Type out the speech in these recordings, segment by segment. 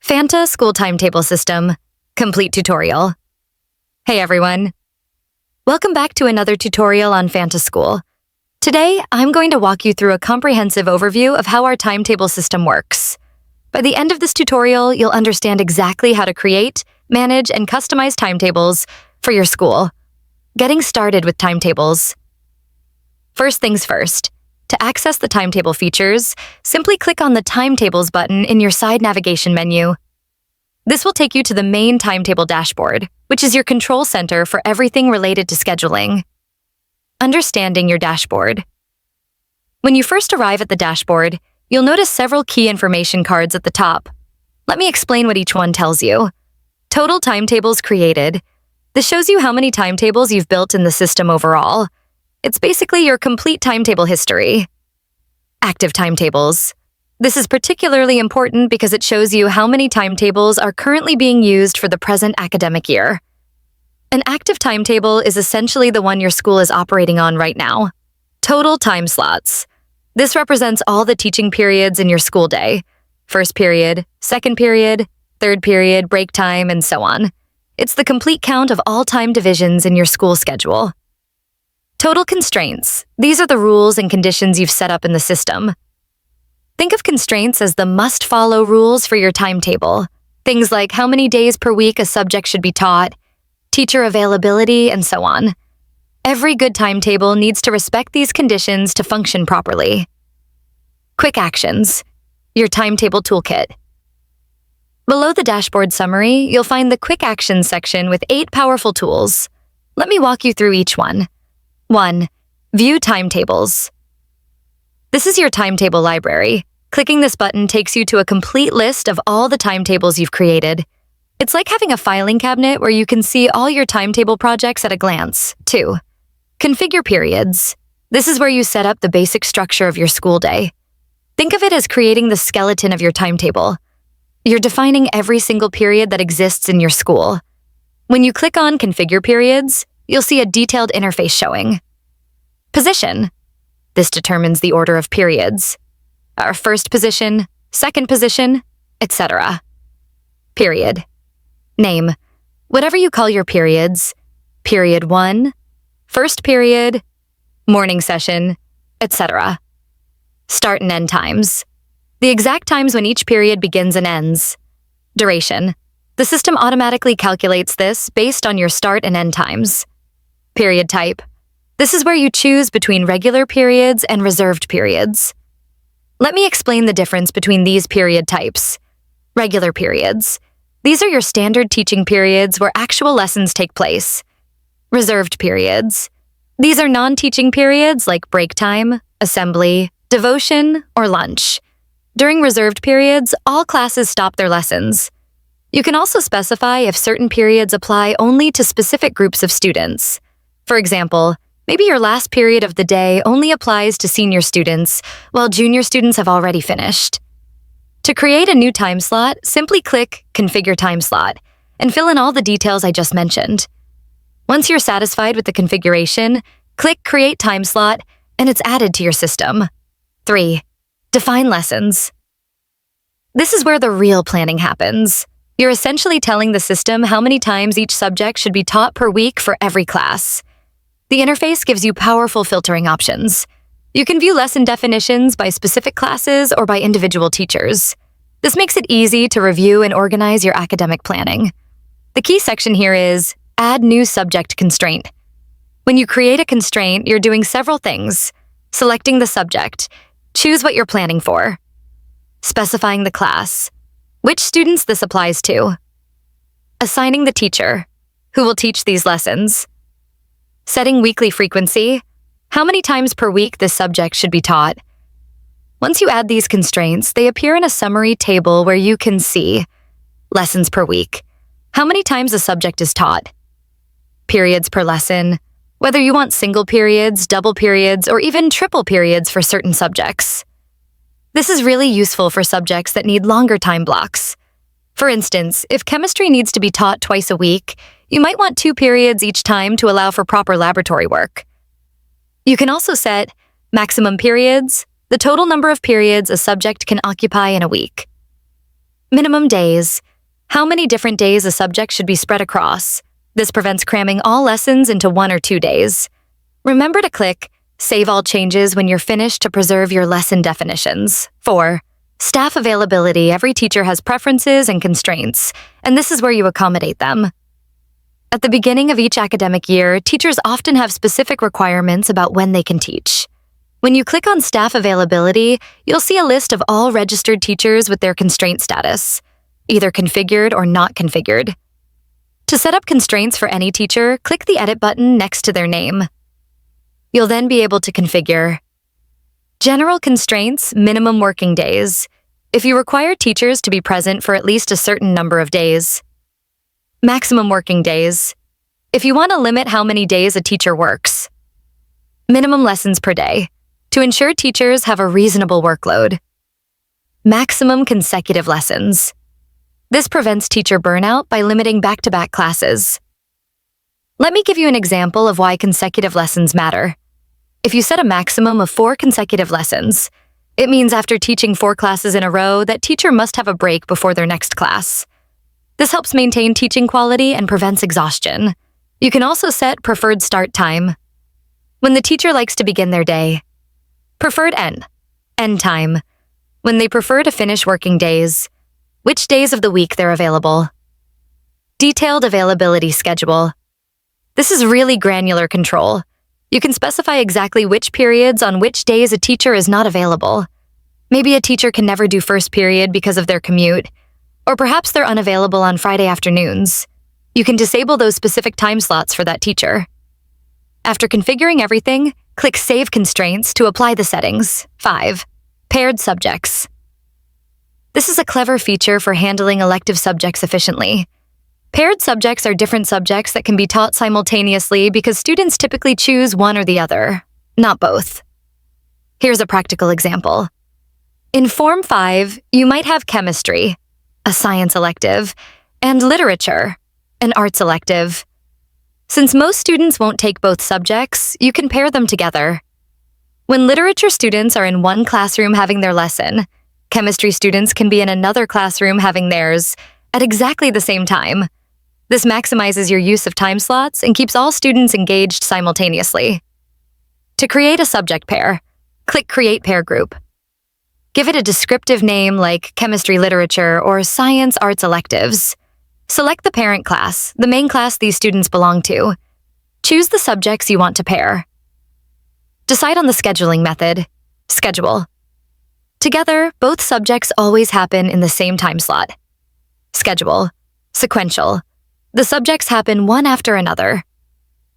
Fanta School Timetable System, complete tutorial. Hey everyone. Welcome back to another tutorial on Fantaskool. Today, I'm going to walk you through a comprehensive overview of how our timetable system works. By the end of this tutorial, you'll understand exactly how to create, manage, and customize timetables for your school. Getting started with timetables. First things first. To access the timetable features, simply click on the Timetables button in your side navigation menu. This will take you to the main timetable dashboard, which is your control center for everything related to scheduling. Understanding your dashboard. When you first arrive at the dashboard, you'll notice several key information cards at the top. Let me explain what each one tells you. Total timetables created. This shows you how many timetables you've built in the system overall. It's basically your complete timetable history. Active timetables. This is particularly important because it shows you how many timetables are currently being used for the present academic year. An active timetable is essentially the one your school is operating on right now. Total time slots. This represents all the teaching periods in your school day. First period, second period, third period, break time, and so on. It's the complete count of all time divisions in your school schedule. Total constraints. These are the rules and conditions you've set up in the system. Think of constraints as the must-follow rules for your timetable. Things like how many days per week a subject should be taught, teacher availability, and so on. Every good timetable needs to respect these conditions to function properly. Quick actions. Your timetable toolkit. Below the dashboard summary, you'll find the Quick Actions section with 8 powerful tools. Let me walk you through each one. 1. View timetables. This is your timetable library. Clicking this button takes you to a complete list of all the timetables you've created. It's like having a filing cabinet where you can see all your timetable projects at a glance. 2. Configure periods. This is where you set up the basic structure of your school day. Think of it as creating the skeleton of your timetable. You're defining every single period that exists in your school. When you click on Configure Periods, you'll see a detailed interface showing. Position. This determines the order of periods. Our first position, second position, etc. Period. Name. Whatever you call your periods. Period 1, first period, morning session, etc. Start and end times. The exact times when each period begins and ends. Duration. The system automatically calculates this based on your start and end times. Period type. This is where you choose between regular periods and reserved periods. Let me explain the difference between these period types. Regular periods. These are your standard teaching periods where actual lessons take place. Reserved periods. These are non-teaching periods like break time, assembly, devotion, or lunch. During reserved periods, all classes stop their lessons. You can also specify if certain periods apply only to specific groups of students. For example, maybe your last period of the day only applies to senior students, while junior students have already finished. To create a new time slot, simply click Configure Time Slot and fill in all the details I just mentioned. Once you're satisfied with the configuration, click Create Time Slot and it's added to your system. 3. Define lessons. This is where the real planning happens. You're essentially telling the system how many times each subject should be taught per week for every class. The interface gives you powerful filtering options. You can view lesson definitions by specific classes or by individual teachers. This makes it easy to review and organize your academic planning. The key section here is Add New Subject Constraint. When you create a constraint, you're doing several things. Selecting the subject. Choose what you're planning for. Specifying the class. Which students this applies to. Assigning the teacher. Who will teach these lessons. Setting weekly frequency. How many times per week this subject should be taught. Once you add these constraints, they appear in a summary table where you can see lessons per week. How many times a subject is taught. Periods per lesson. Whether you want single periods, double periods, or even triple periods for certain subjects. This is really useful for subjects that need longer time blocks. For instance, if chemistry needs to be taught twice a week, you might want 2 periods each time to allow for proper laboratory work. You can also set maximum periods, the total number of periods a subject can occupy in a week. Minimum days. How many different days a subject should be spread across? This prevents cramming all lessons into 1 or 2 days. Remember to click Save All Changes when you're finished to preserve your lesson definitions. 4. Staff availability. Every teacher has preferences and constraints, and this is where you accommodate them. At the beginning of each academic year, teachers often have specific requirements about when they can teach. When you click on Staff Availability, you'll see a list of all registered teachers with their constraint status, either configured or not configured. To set up constraints for any teacher, click the Edit button next to their name. You'll then be able to configure General Constraints, Minimum Working Days, if you require teachers to be present for at least a certain number of days. Maximum Working Days, if you want to limit how many days a teacher works. Minimum Lessons per Day, to ensure teachers have a reasonable workload. Maximum Consecutive Lessons. This prevents teacher burnout by limiting back-to-back classes. Let me give you an example of why consecutive lessons matter. If you set a maximum of 4 consecutive lessons, it means after teaching 4 classes in a row, that teacher must have a break before their next class. This helps maintain teaching quality and prevents exhaustion. You can also set preferred start time. When the teacher likes to begin their day. Preferred end time. When they prefer to finish working days. Which days of the week they're available. Detailed availability schedule. This is really granular control. You can specify exactly which periods on which days a teacher is not available. Maybe a teacher can never do first period because of their commute, or perhaps they're unavailable on Friday afternoons. You can disable those specific time slots for that teacher. After configuring everything, click Save Constraints to apply the settings. 5. Paired subjects. This is a clever feature for handling elective subjects efficiently. Paired subjects are different subjects that can be taught simultaneously because students typically choose one or the other, not both. Here's a practical example. In Form 5, you might have chemistry, a science elective, and literature, an arts elective. Since most students won't take both subjects, you can pair them together. When literature students are in one classroom having their lesson, chemistry students can be in another classroom having theirs at exactly the same time. This maximizes your use of time slots and keeps all students engaged simultaneously. To create a subject pair, click Create Pair Group. Give it a descriptive name like Chemistry Literature or Science Arts Electives. Select the parent class, the main class these students belong to. Choose the subjects you want to pair. Decide on the scheduling method. Schedule. Together, both subjects always happen in the same time slot. Schedule. Sequential. The subjects happen one after another.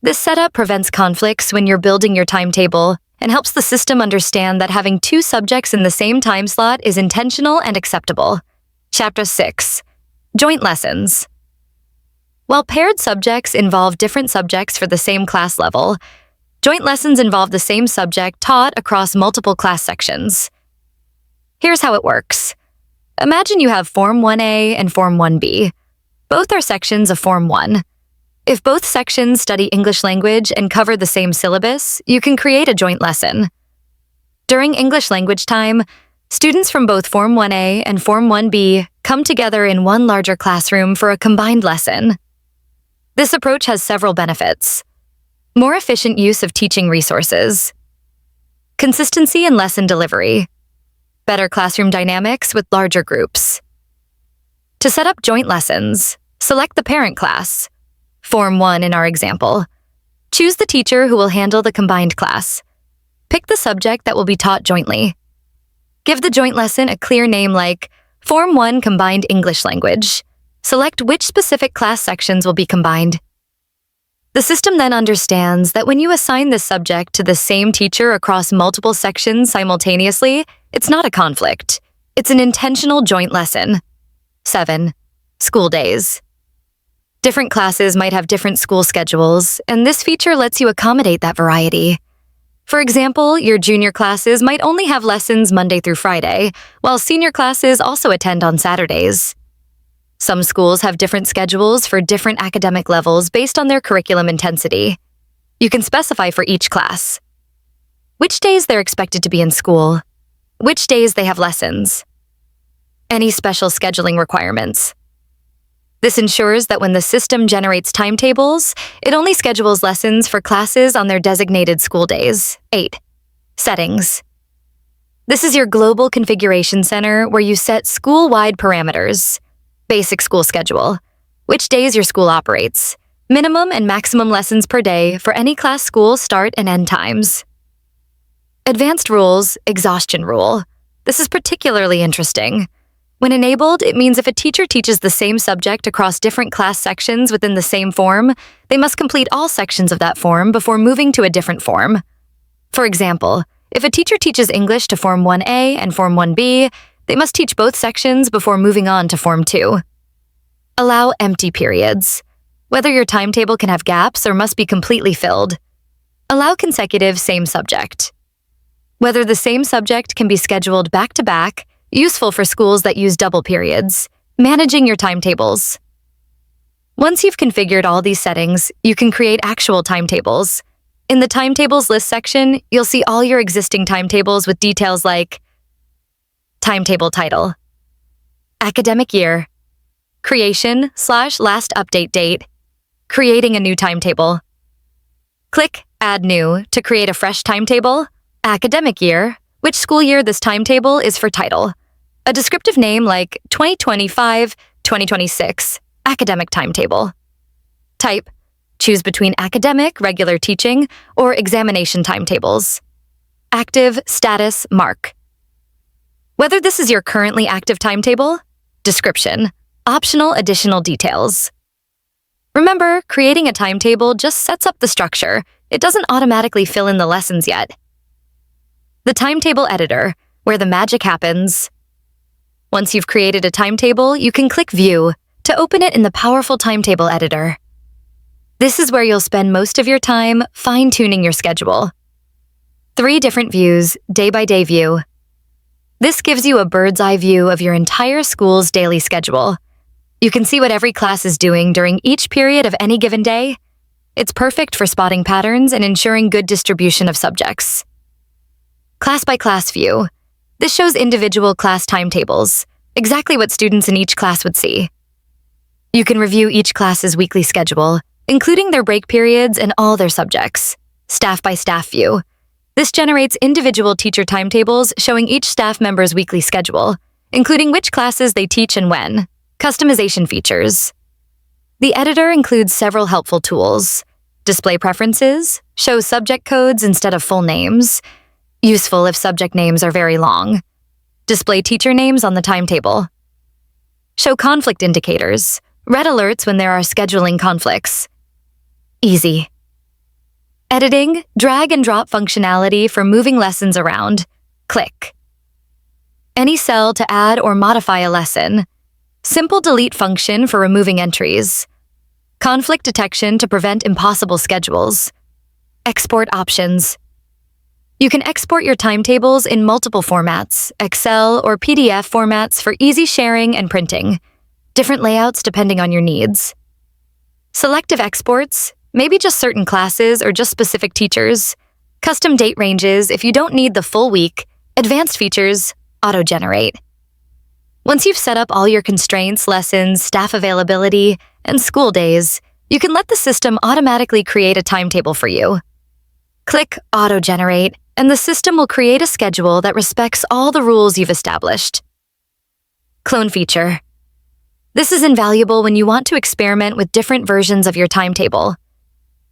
This setup prevents conflicts when you're building your timetable and helps the system understand that having 2 subjects in the same time slot is intentional and acceptable. Chapter 6. Joint lessons. While paired subjects involve different subjects for the same class level, joint lessons involve the same subject taught across multiple class sections. Here's how it works. Imagine you have Form 1A and Form 1B. Both are sections of Form 1. If both sections study English language and cover the same syllabus, you can create a joint lesson. During English language time, students from both Form 1A and Form 1B come together in one larger classroom for a combined lesson. This approach has several benefits. More efficient use of teaching resources. Consistency in lesson delivery. Better classroom dynamics with larger groups. To set up joint lessons, select the parent class, Form 1 in our example. Choose the teacher who will handle the combined class. Pick the subject that will be taught jointly. Give the joint lesson a clear name like Form 1 Combined English Language. Select which specific class sections will be combined. The system then understands that when you assign this subject to the same teacher across multiple sections simultaneously, it's not a conflict. It's an intentional joint lesson. 7. School days. Different classes might have different school schedules, and this feature lets you accommodate that variety. For example, your junior classes might only have lessons Monday through Friday, while senior classes also attend on Saturdays. Some schools have different schedules for different academic levels based on their curriculum intensity. You can specify for each class which days they're expected to be in school, which days they have lessons. any special scheduling requirements. This ensures that when the system generates timetables, it only schedules lessons for classes on their designated school days. 8. Settings. This is your global configuration center where you set school-wide parameters. Basic school schedule. Which days your school operates. Minimum and maximum lessons per day for any class school start and end times. Advanced rules, exhaustion rule. This is particularly interesting. When enabled, it means if a teacher teaches the same subject across different class sections within the same form, they must complete all sections of that form before moving to a different form. For example, if a teacher teaches English to Form 1A and Form 1B, they must teach both sections before moving on to Form 2. Allow empty periods. Whether your timetable can have gaps or must be completely filled. Allow consecutive same subject. Whether the same subject can be scheduled back-to-back, useful for schools that use double periods. Managing your timetables. Once you've configured all these settings, you can create actual timetables. In the Timetables list section, you'll see all your existing timetables with details like timetable title, academic year, creation/last update date, creating a new timetable. Click Add New to create a fresh timetable, academic year, which school year this timetable is for title, a descriptive name like 2025-2026, academic timetable. Type. Choose between academic, regular teaching, or examination timetables. Active, status, mark. Whether this is your currently active timetable, description, optional additional details. Remember, creating a timetable just sets up the structure. It doesn't automatically fill in the lessons yet. The timetable editor, where the magic happens. Once you've created a timetable, you can click View to open it in the powerful timetable editor. This is where you'll spend most of your time fine-tuning your schedule. 3 different views, day-by-day view. This gives you a bird's-eye view of your entire school's daily schedule. You can see what every class is doing during each period of any given day. It's perfect for spotting patterns and ensuring good distribution of subjects. Class-by-class view. This shows individual class timetables, exactly what students in each class would see. You can review each class's weekly schedule, including their break periods and all their subjects. Staff-by-staff view. This generates individual teacher timetables showing each staff member's weekly schedule, including which classes they teach and when. Customization features. The editor includes several helpful tools. Display preferences, show subject codes instead of full names. Useful if subject names are very long. Display teacher names on the timetable. Show conflict indicators. Red alerts when there are scheduling conflicts. Easy. Editing, drag and drop functionality for moving lessons around. Click. Any cell to add or modify a lesson. Simple delete function for removing entries. Conflict detection to prevent impossible schedules. Export options. You can export your timetables in multiple formats, Excel or PDF formats for easy sharing and printing. Different layouts depending on your needs. Selective exports, maybe just certain classes or just specific teachers. Custom date ranges if you don't need the full week. Advanced features, auto-generate. Once you've set up all your constraints, lessons, staff availability, and school days, you can let the system automatically create a timetable for you. Click Auto-generate, and the system will create a schedule that respects all the rules you've established. Clone feature. This is invaluable when you want to experiment with different versions of your timetable.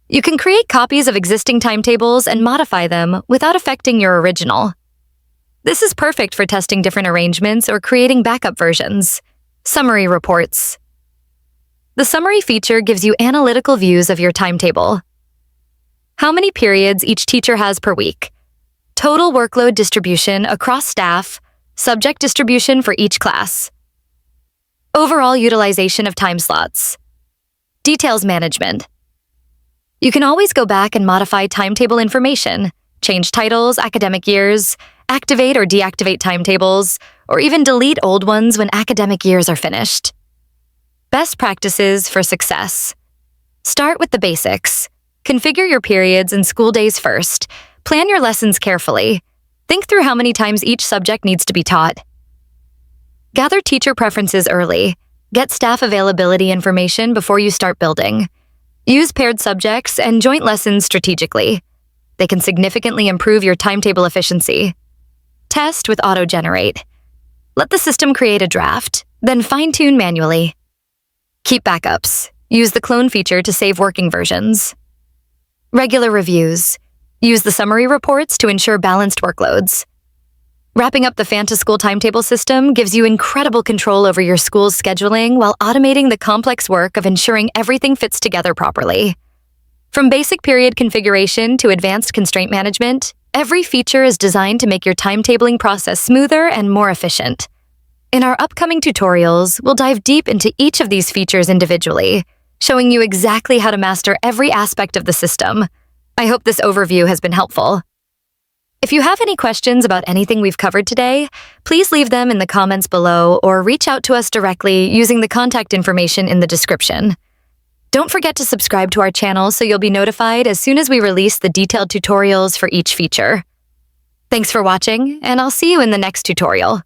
You can create copies of existing timetables and modify them without affecting your original. This is perfect for testing different arrangements or creating backup versions. Summary reports. The summary feature gives you analytical views of your timetable. How many periods each teacher has per week. Total workload distribution across staff, subject distribution for each class. Overall utilization of time slots. Details management. You can always go back and modify timetable information, change titles, academic years, activate or deactivate timetables, or even delete old ones when academic years are finished. Best practices for success. Start with the basics. Configure your periods and school days first. Plan your lessons carefully. Think through how many times each subject needs to be taught. Gather teacher preferences early. Get staff availability information before you start building. Use paired subjects and joint lessons strategically. They can significantly improve your timetable efficiency. Test with auto-generate. Let the system create a draft, then fine-tune manually. Keep backups. Use the clone feature to save working versions. Regular reviews. Use the summary reports to ensure balanced workloads. Wrapping up the Fantaskool Timetable System gives you incredible control over your school's scheduling while automating the complex work of ensuring everything fits together properly. From basic period configuration to advanced constraint management, every feature is designed to make your timetabling process smoother and more efficient. In our upcoming tutorials, we'll dive deep into each of these features individually, showing you exactly how to master every aspect of the system. I hope this overview has been helpful. If you have any questions about anything we've covered today, please leave them in the comments below or reach out to us directly using the contact information in the description. Don't forget to subscribe to our channel so you'll be notified as soon as we release the detailed tutorials for each feature. Thanks for watching, and I'll see you in the next tutorial.